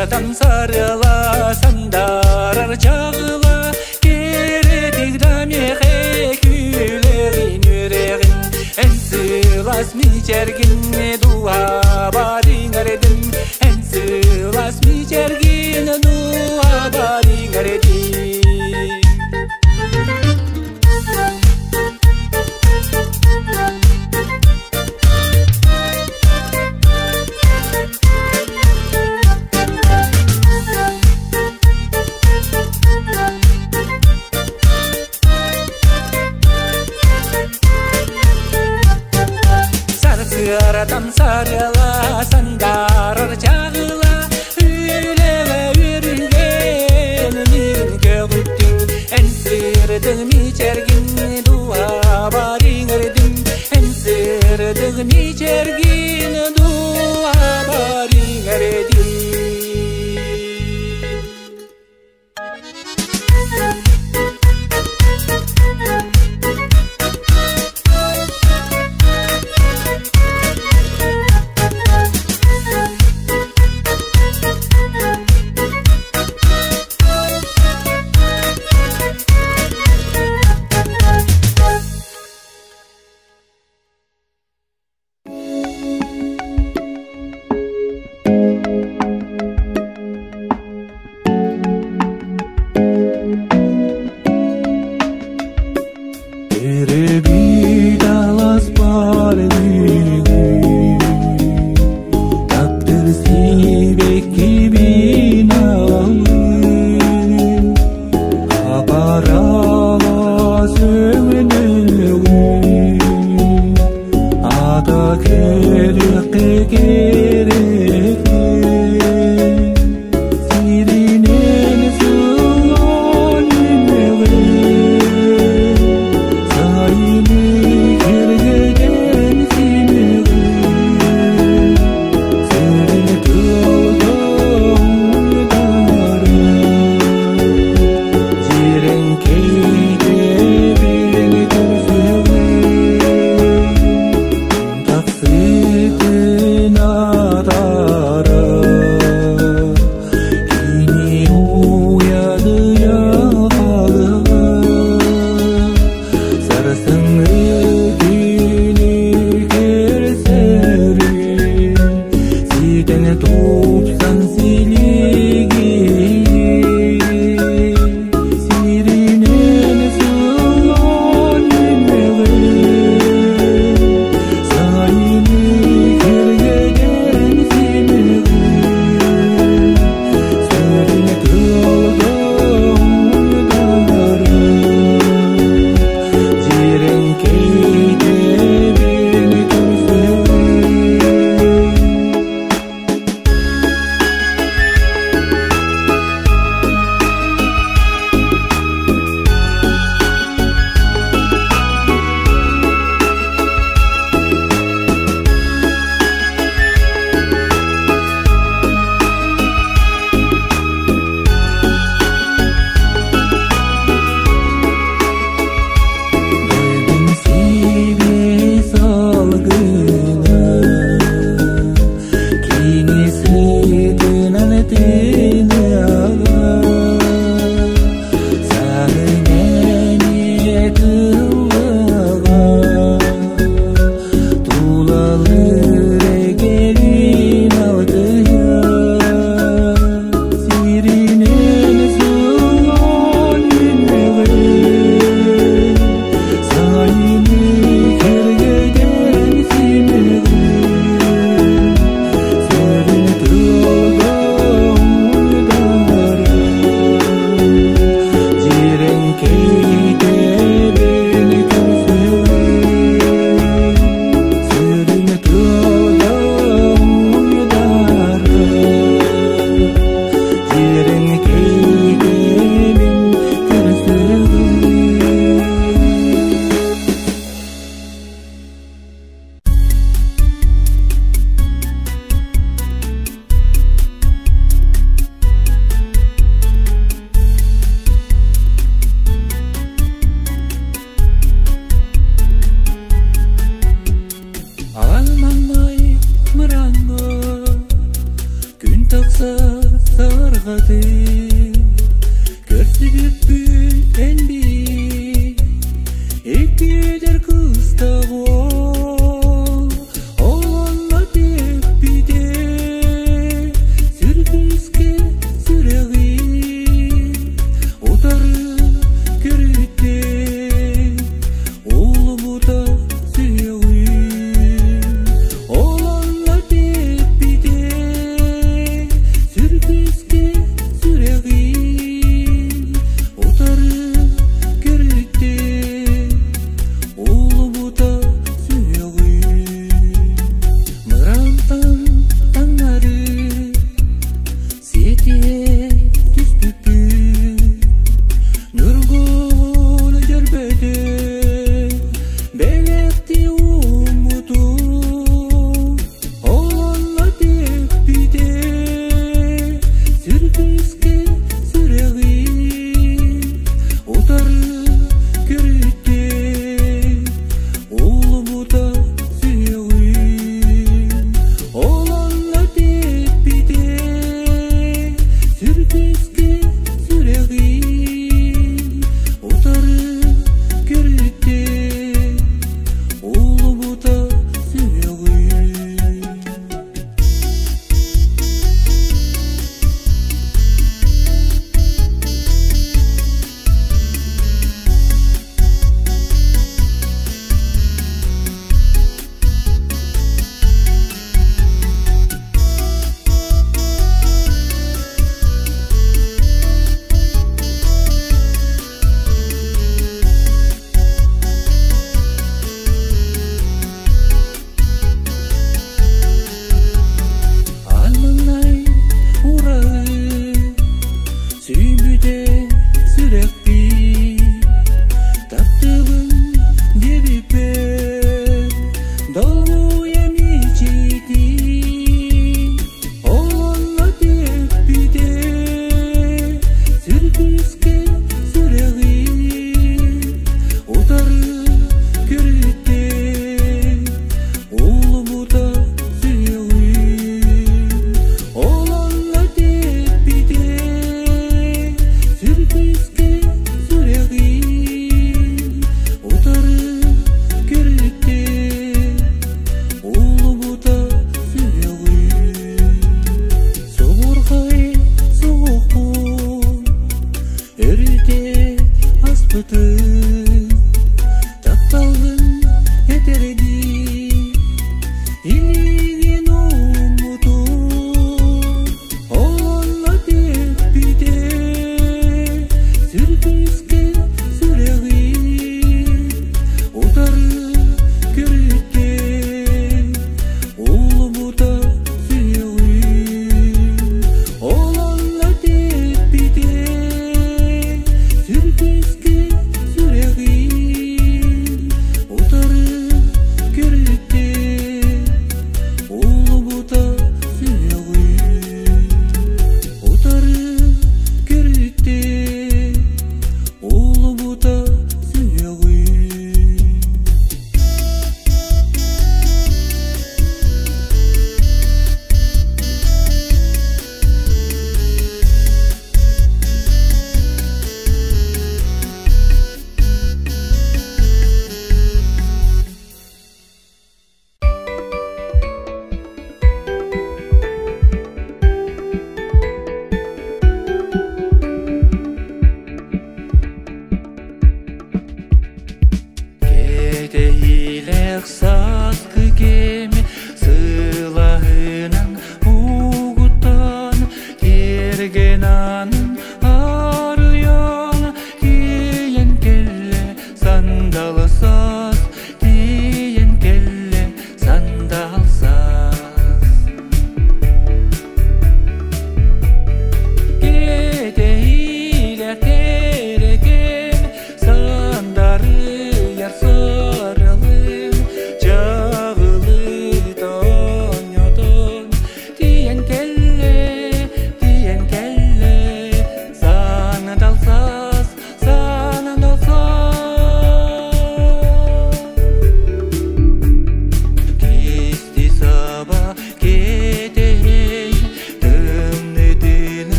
Sarıdan sarıla sandarar çağıla Keredik damehe külerin yüreğin En sılas mi çergin dua barin aredim En sılas mi çergin dua barin aredim Sarıdan sarıla sandarar çağıla Üyle yürüyen min köğüttün En sırdım içergin dua barin eredim En sırdım içergin dua barin eredim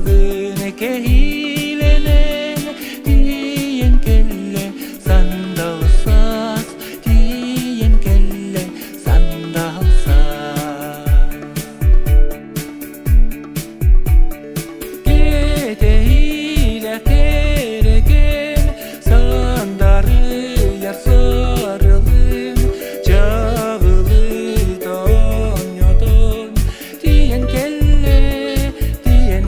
Sağlığını kehilenen diyen kelle sandalsaz diyen kelle sandalsaz Keteyle keregen sandarı yar sarılın Çağılı don diyen kelle sandalsaz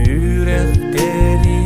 Ürəkləri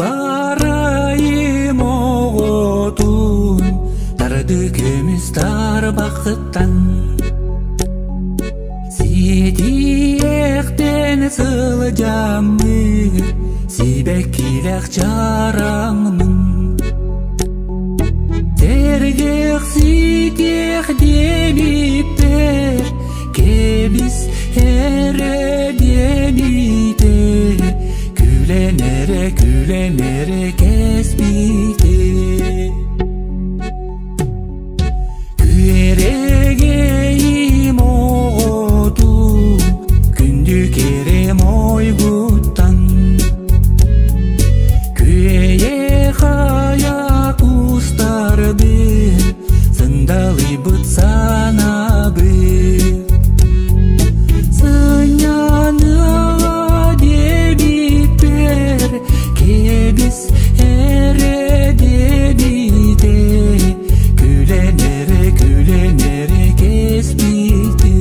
Далбарайым оғотун тарды көмүс тар бақыттан сетиектен сылы жамы сибекилек жараңмын тергек ситек демиптер кебис эре демитер Külenere kesbite Küeregeyim oğudum Kündü kerem oyguttan Küeye hayak ustardın Sındalı bıtsana bir Kebis ere demite Külenere kesbite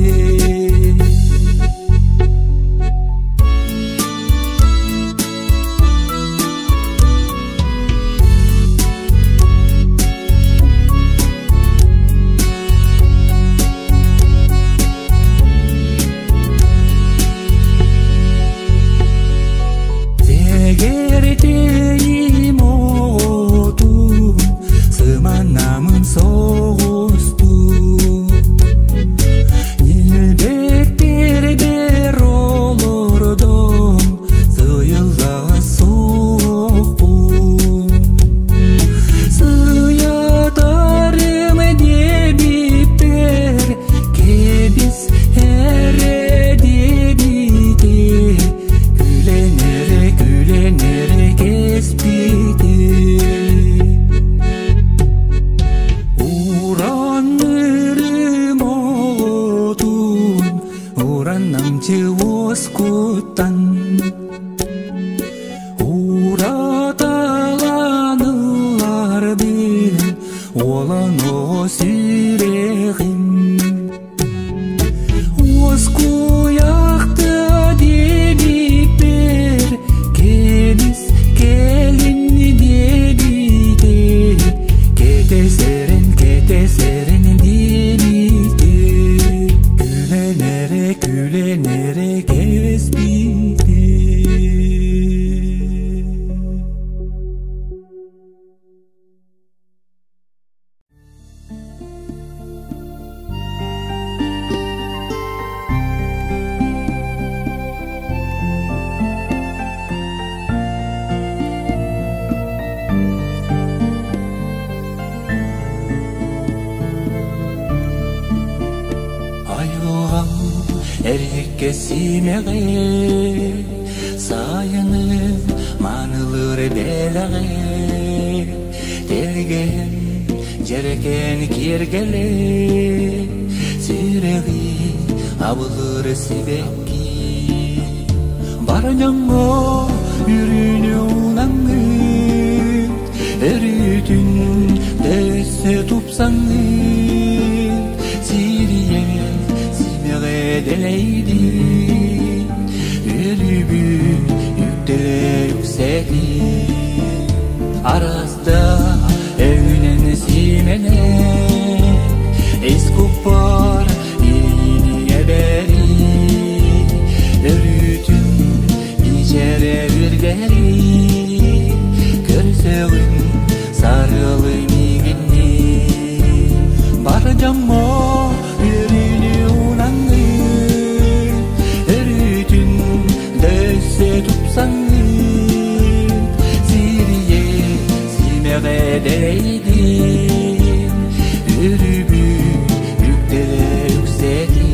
Tegerdeyim oğudum Sıman namın soğustu Nilbekler ber olurdum Sıyılda soğukun Sıyatarım debipler Kebis ere debite Külenere kesbite Uranırım oğudun Uranamcı oskuttan Uratalanılar bir Olan o süreğim Oskuyaktı debipler Kebis gelin debite Keteseren debite Külenere kesbite Ayılğam erkekке simege Sayınıp manılır belage Tergen jerken kirgele Siregi abılır sibekki Barjango yürünü unanı Eritün desse tupsanı Siriye simere deleydi Ölübü yüktele yükseli Arasda evlen simene Eskupar yeni eberi Örütün içere ürgeri Körseğin sarılı migini Barjango yürünü unanı Erütün desse tupsanı değdim. Yürübüklere yükseldim.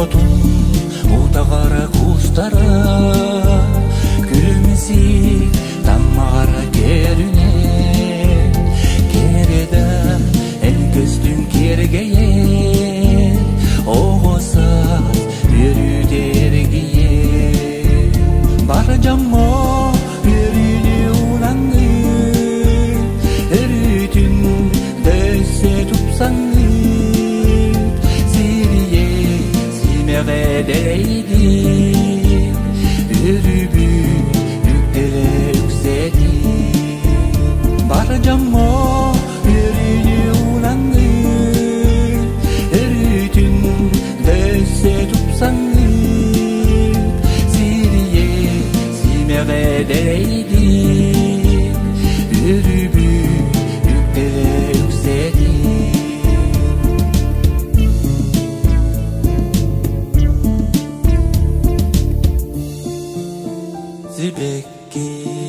Otun утагара кустара күлүмүси таммара керүне кереда эн көздүн кергее огоса үрүдергие бар жаммо үрүнү унаңы өрүтүн дөсө тупсаңы değdim. Yürübüklere yükseldim. Baracağım o yürünü ulandı. Örütün döse tupsanı. Siriye simere değdim. Yürübüklere yükseldim. Zibekkim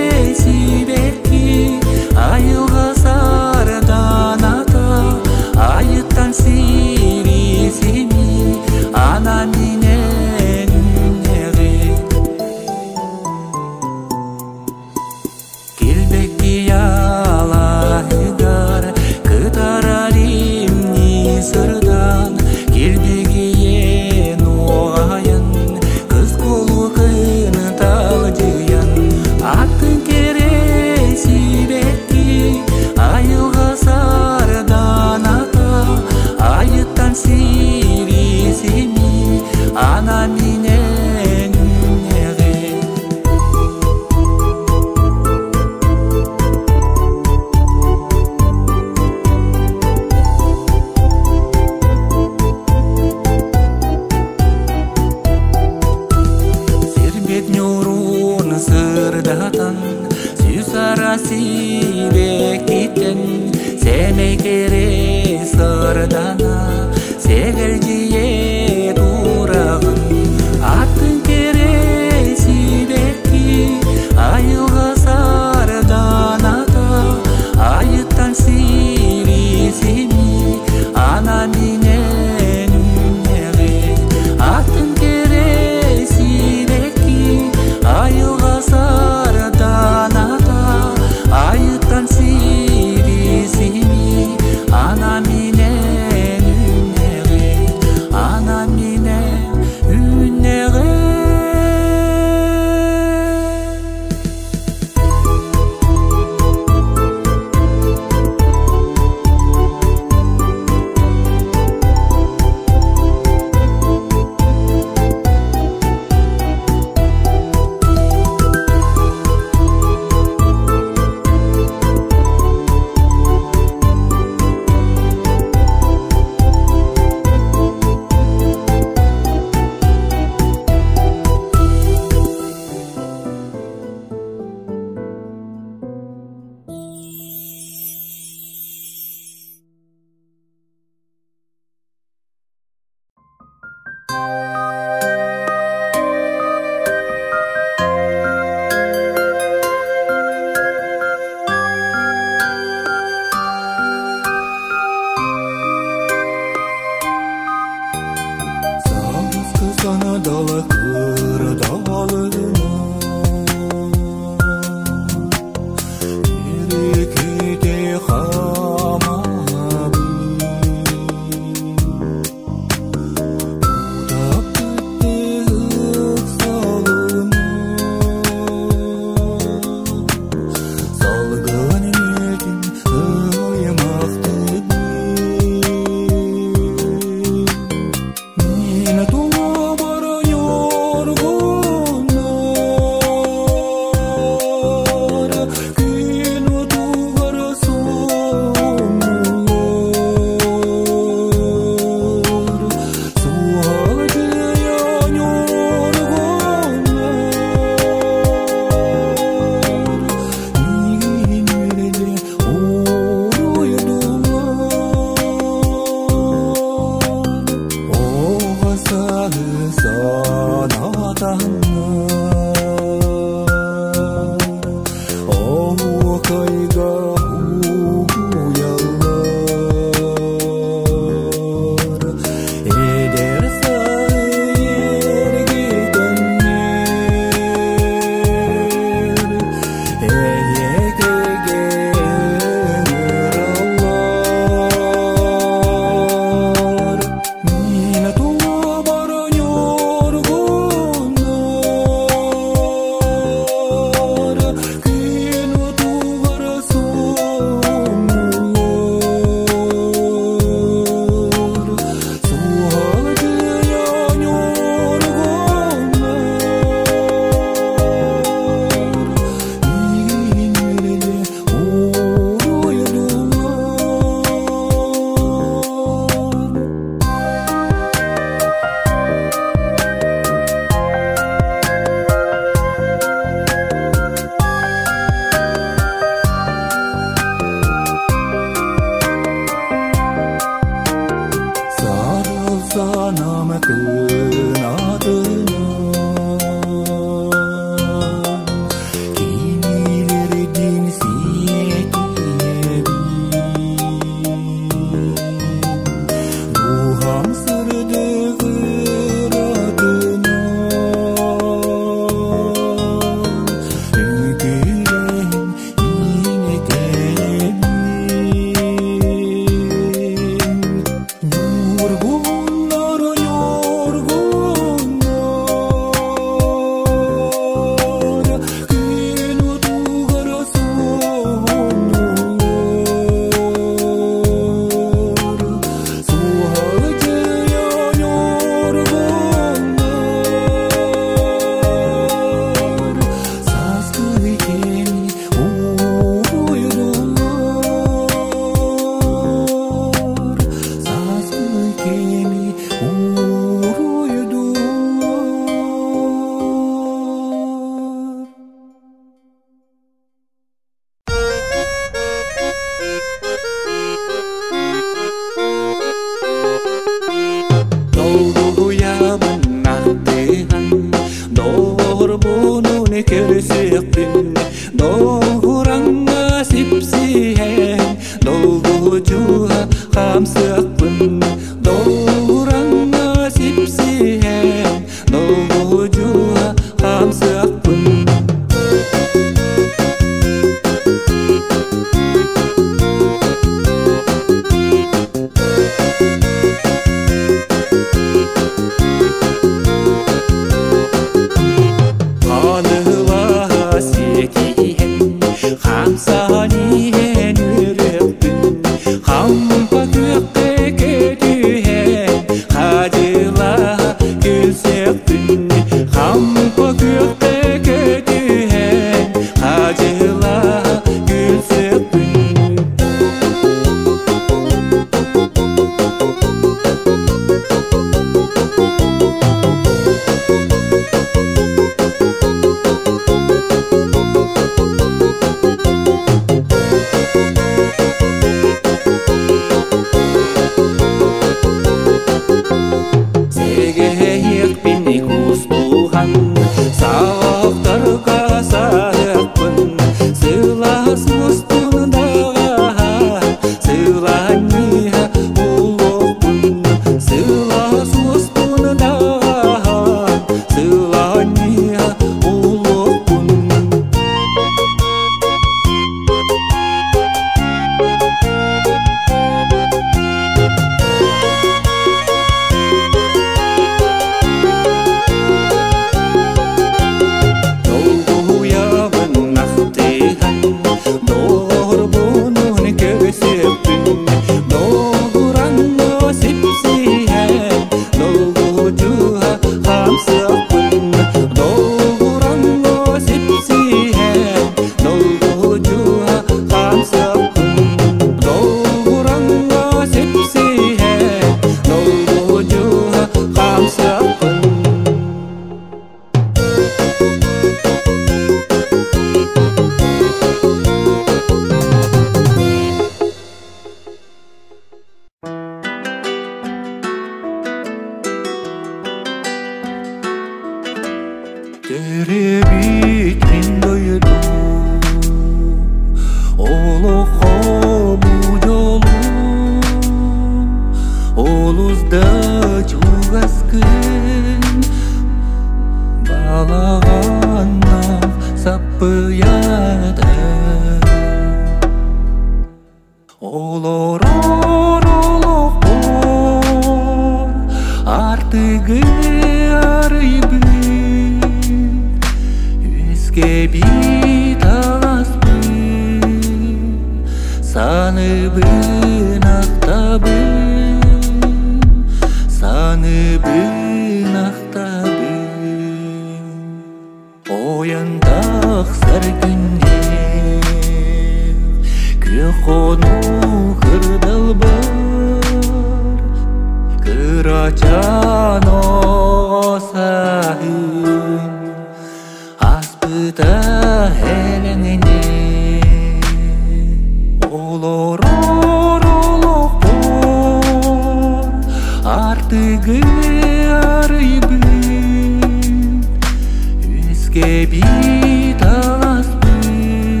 эске бит аласпын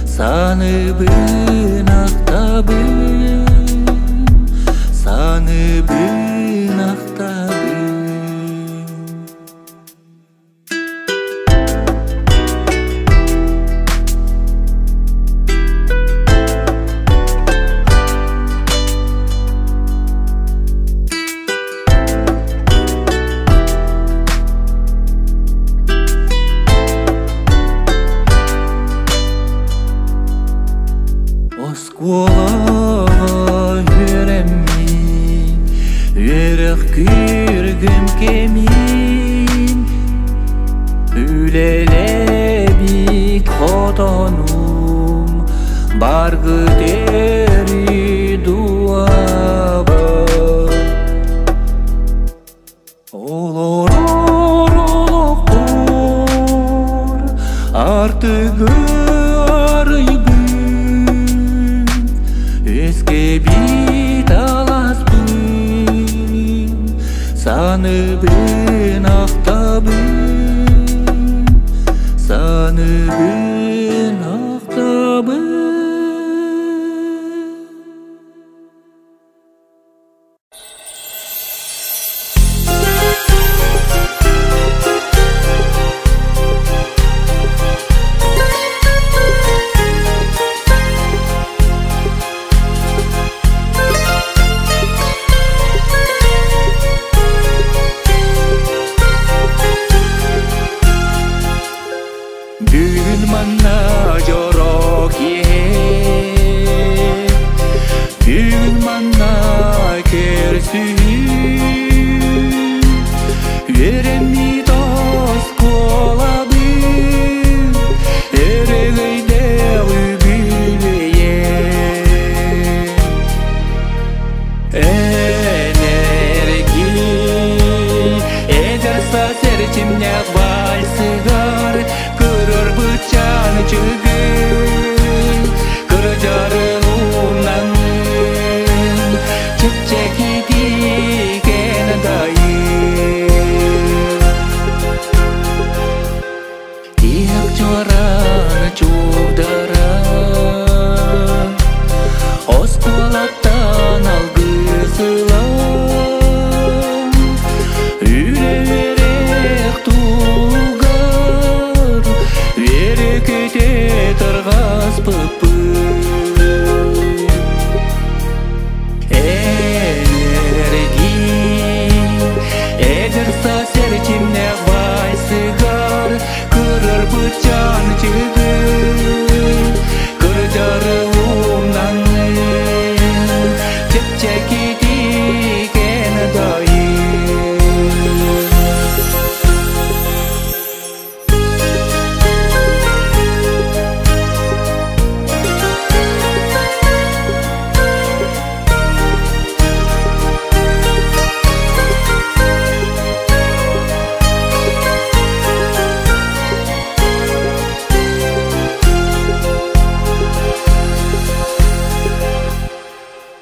саныбын актабын саныбын актабын Осколова жүремин, өрөк күргүм кемин, үлеле бит хотонум, баргы дери дуаба. Олор олоктор, артыгы эске бит аласпын саныбын актабын саныбын актабын. Бүгін мана жорок ел, бүгін мана керсүйін, веремми дос колабын, эрегейде үбілейен. Энерги, эдерса серчимне вальсыгар, кырыр бычан чыгын, кыржарылуунан чепчеки тиген дайын. Тиек чоран чудара, осколаттан алгысыла, үререк тугар, верекете таргас пыпын. Энерги, эдерса серчимне вальсыгар, кырыр бычан чыгын, кыржарылуунан чепчеки тиген дайын.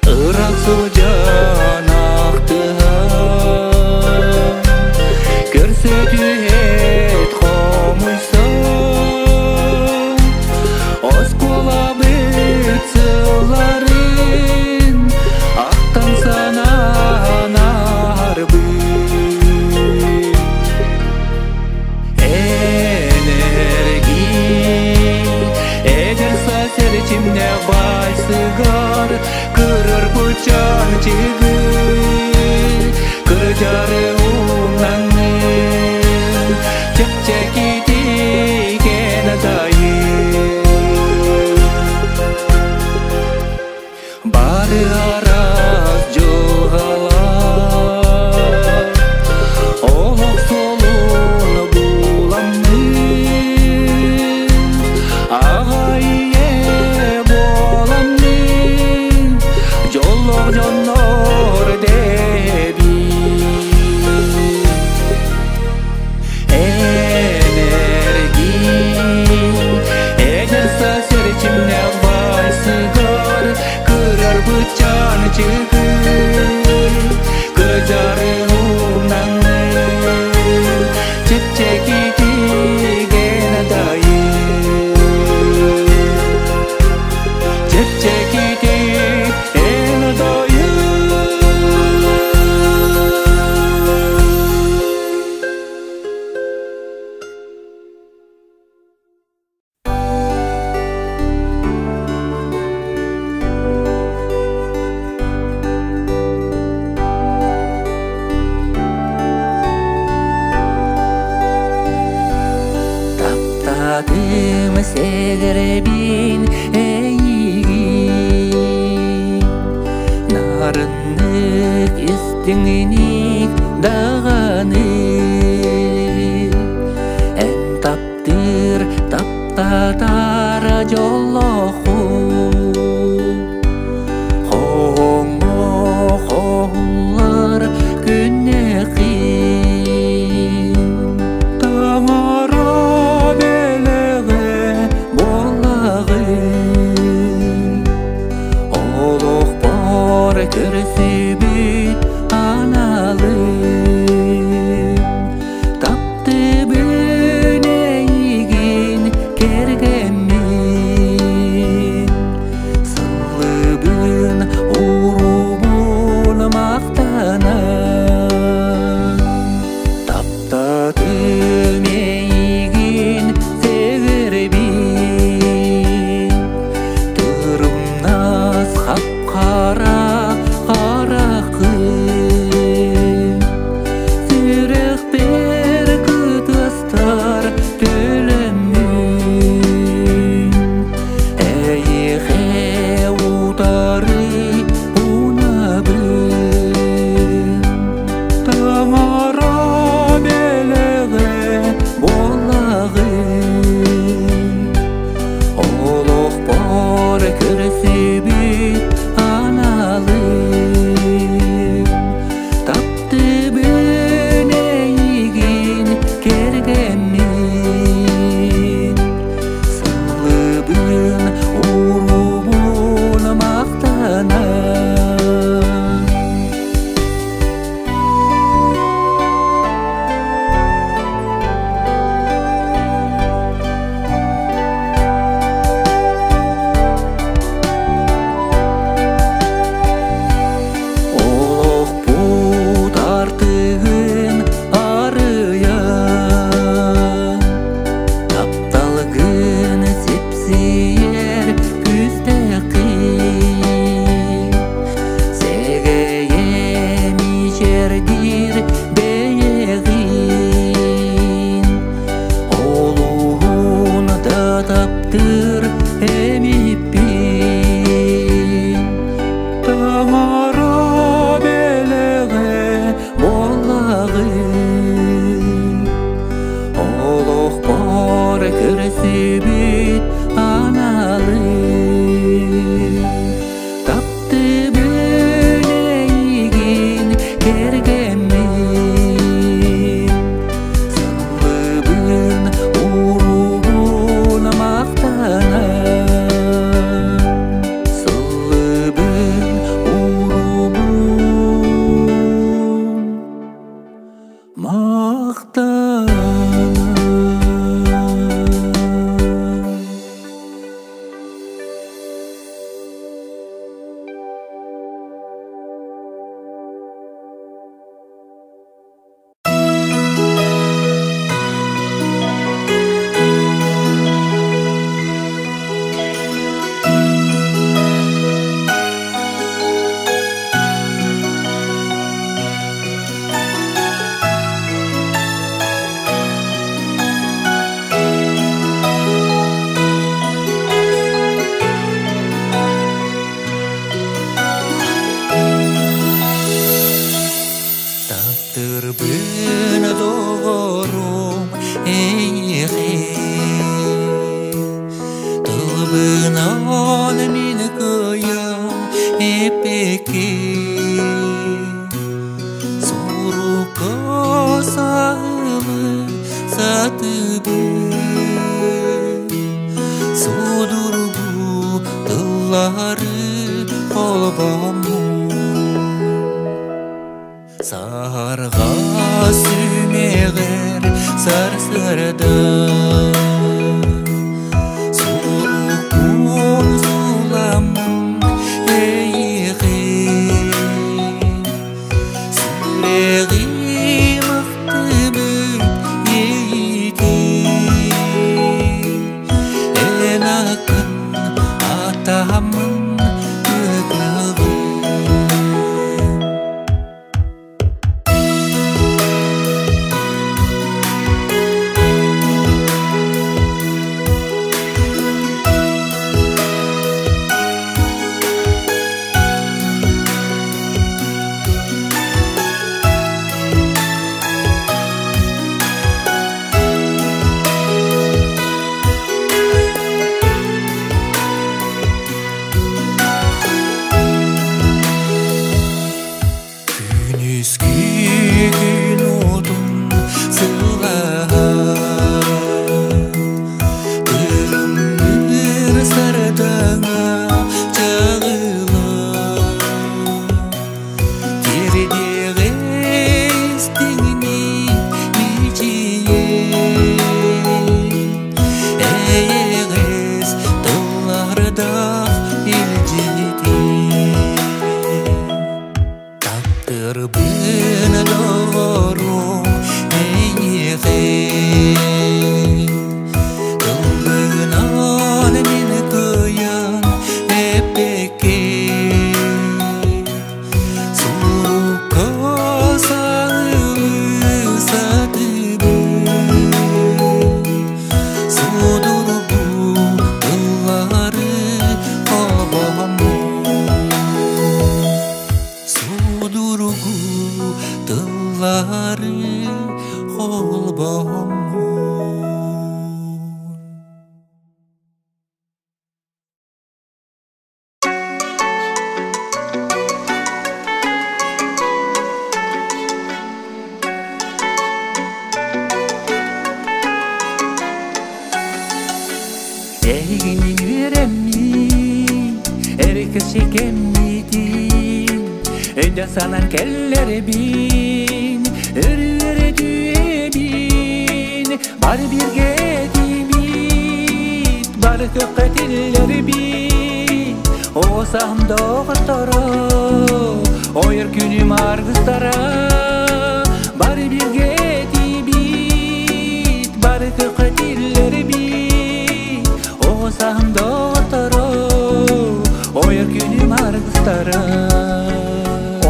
Ырак сылжан актыга, көрсөтүет комуйса, оскола быцыларын актан сананарбын. Энерги, эдерса серчимне вальсыгар, кырыр бычан чыгын, кыржарылуунан чепчеки тиген дайын. Бары араз жогалар, олок солун буламын, агайе боламын, жоллор жоннор деби. Энерги, эдерса серчимне вальсыгар, кырыр бычан чыгын, кыржарылуунан чепчеки сегеребин эйигин нарыннык истиңиник даганы эн таптыр таптатара жолоху хоңо хоңлар күннекин таңара белеге болагы олох бар көрсүбүт аналы тапты бөнейгин кергенмин сылыбын урубун мактана таптатым эйгин сегербин тырымнас капкара каракын сүрек бер кытыстар төлөмүн эйхе утары унабын таңара белеге болагы олох бар көрсүбүт аналы тапты бөнейгин кергенмин сылыбын урубун мактана олох бут артыгын арыя тапталгын сепсиер күстекин сегее мишердир бейегин олугун да таптыр эмиппин таңара белеге болагы олох бар көрсүбүт аналы тапты бөнейгин кергенмин сылыбын урубун мактана сылыбын урубун мактана Таптырбын догорум эйхе тылбынан мин кыям эпеке сурука сагылы сатыбы судургу тыллары колбаму сарга сүмегер сарсырда сурукун суламын эйхе сүрегі мақтыбын эйти энакын атамын өтігі Ende sanan keller bin Ürüre düğe bin Bar birge dimit Bar köketiller bin O saham doğırtara Oyur günüm argıstara Bar birge dimit Bar köketiller bin O saham doğırtara Oyur günüm argıstara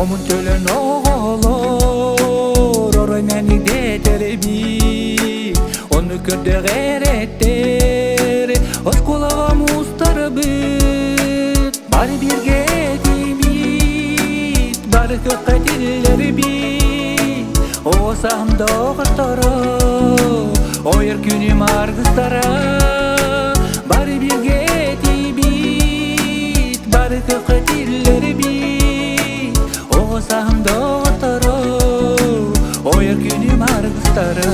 Omun tölen oğulur Oroy meni de telebi Onu körde gayretler Os kulağa mustar bit Bari birge dimit Bari köketiller bit O saham doğırtara Oyur günüm argıstara Bari birge dimit Bari köketiller bit O saham doğırtara Oyur günüm argıstara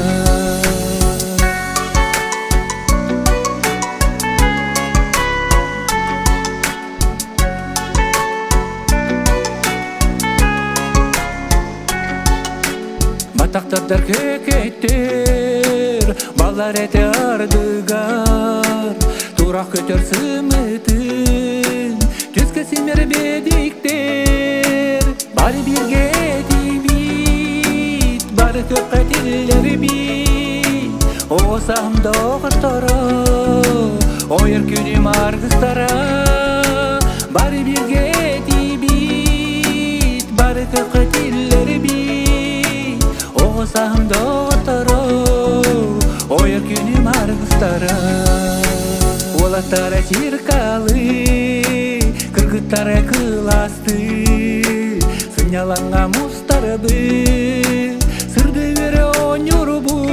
Bataktadır kökettir Ballar ete ardıgar Turak kötür sımıtın Tüzke simer bediktir Bari birge dimit Bari köketiller bit O saham doğırtara Oyur günüm argıstara Bari birge dimit Bari köketiller bit O saham doğırtara Oyur günüm argıstara Olatara çirkalı Kırgıtara kılastı Sınyalanğa mustarabı Sırdı vere onyurubu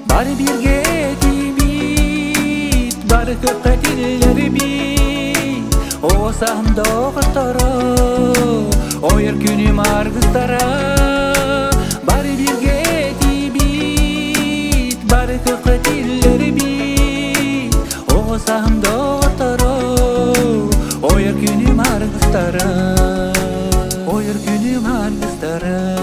Bari birge dimit Bari köketiller bit O saham doğırtara Oyur günüm argıstara Bari birge dimit Bari köketiller bit O saham doğırtara Oyur günüm argıstara Oyur günüm argıstara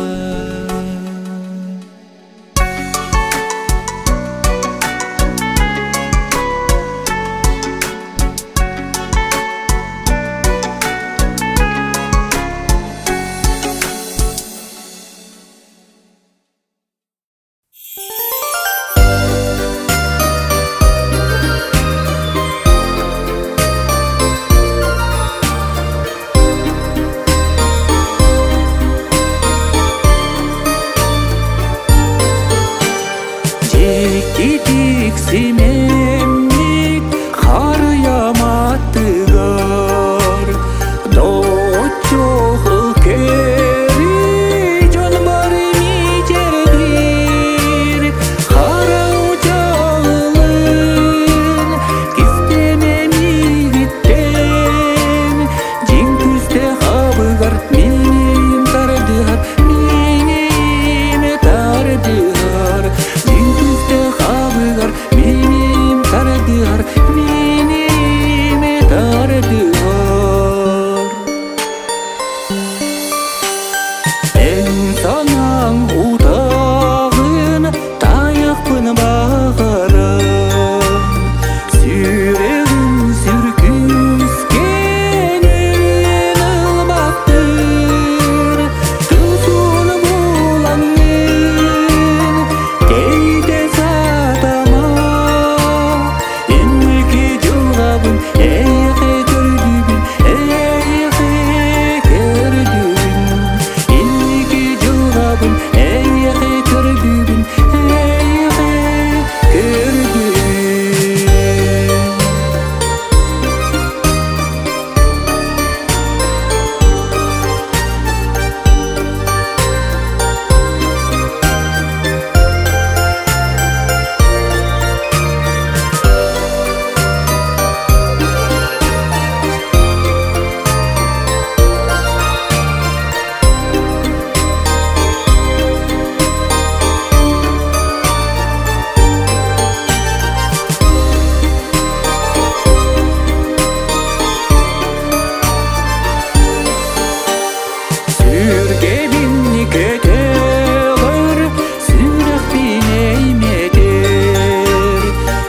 Kebinni kötür sürek bineymedir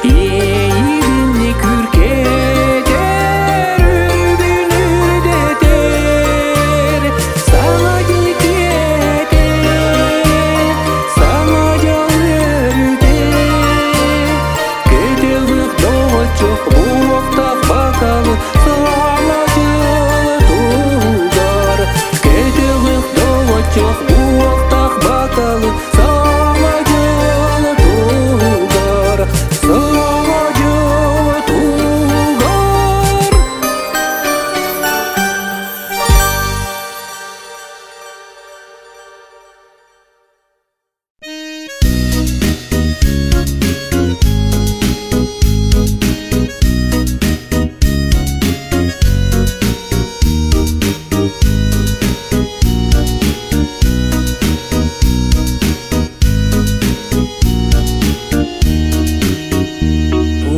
Eğilinni kürketer Ürgünü deter Sana giketer Sana can örter Kötülük doğu çok bu vakta bakalı Sana jılı tuğgar Kötülük doğu çok bu vakta bakalı Sana jılı tuğgar Sana jılı tuğgar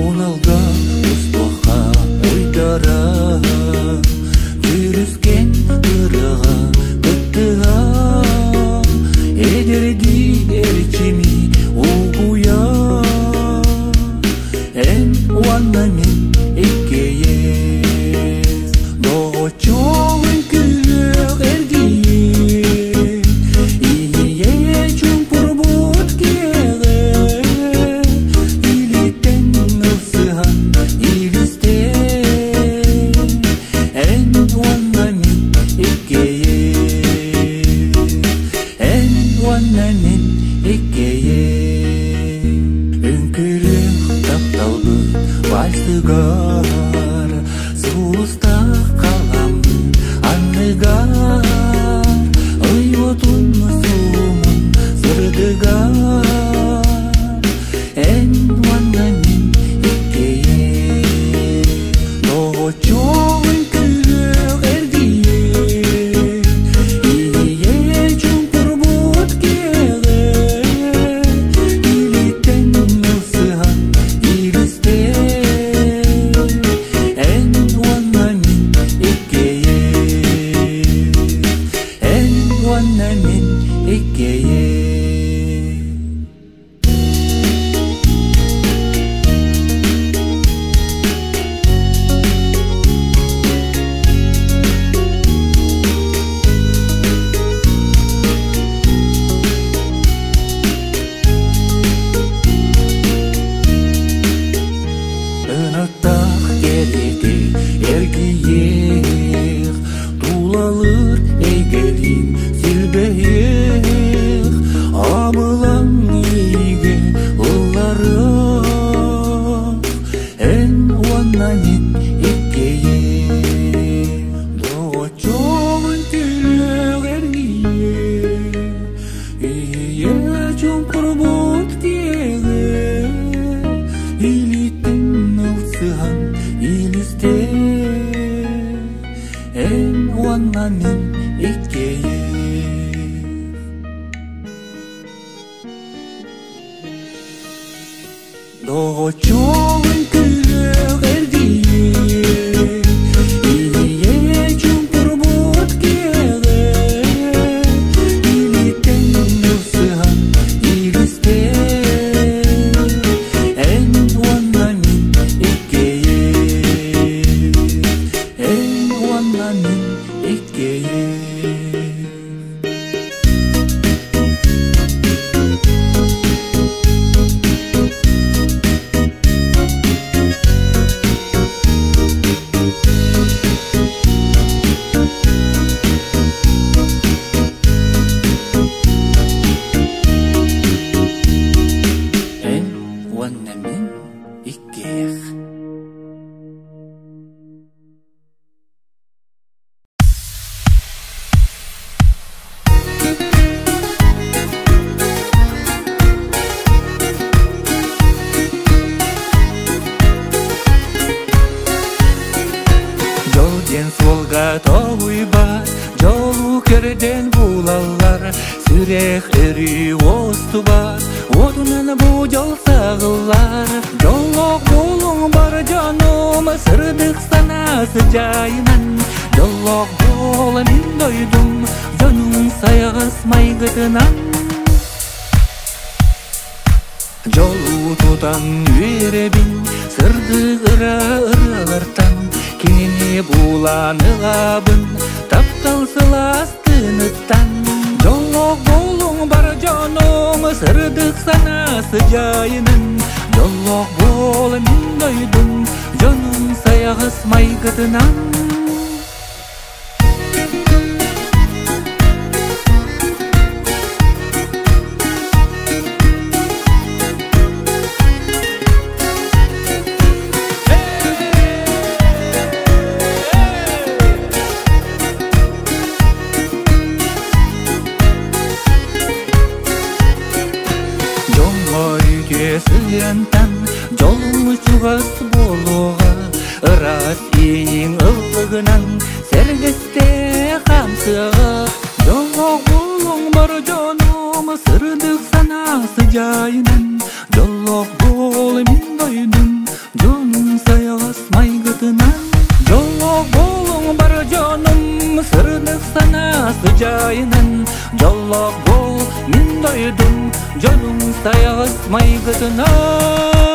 Уналга успаха ойдара Жүріскен ырыға күттіға Эдерди эрчими угуя Эн уанна мен эккее Дого чоғын күлік эргие Ие чумпур бұт кеғе Илитен ылсыған илісте Эн уанна мен эккее Эн уанна мен эккее Үңкүлік тапталды вальсыгар Сулыста қаламды анныгар Ыйвотун сумын сырдыгар Эн уанна мен эккее Дого чоғын күлік эргие Ие чумпур бұт кеғе Илитен ылсыған илісте Эн уанна мен эккее Эн уанна мен эккее Ынаттақ кереде эргиех Тулалыр эгелин силбеех Абылаң иге ылларых Эн уанна мен эккее Дого чоғын күлік эргие Ие чумпур бұт кеғе Илитен ылсыған илісте Эн уанна мен эккее Дого чоғын күлік эргие Ие чумпур бұт кеғе Илитен ылсыған илісте Эн уанна мен эккее Эн уанна мен эккее Эн уанна мен эккее Жолден солға тоғуйбар Жолу керден булалар Сүрек эри осту бар Одунан бу жол сағылар Жоллық болуң бар жаным Сырдық санасы жайынан Жоллық бол мен дойдум Жонуң саягасмай гытынан. Жолу тутан үйребин, сырды ыралартан, кенене буланылабын, тапталсыластыныттан. Жолок болуң бар жоном, сырдык санасы жайынын. Жолок бол мен дойдум, жонум саягасмай гытынан. Сыянтан жолуң чугас болуға, ырас ең ылғынан сергесте қамсыға. Жолок болуң бар жоным, сырдык санасы жайынан. Жолок бол мен дойдум, жонум саягасмай гытынан. Жолок болуң бар жоным, сырдык санасы жайынан. Жолок бол мен дойдум, жонум саягасмай гытынан.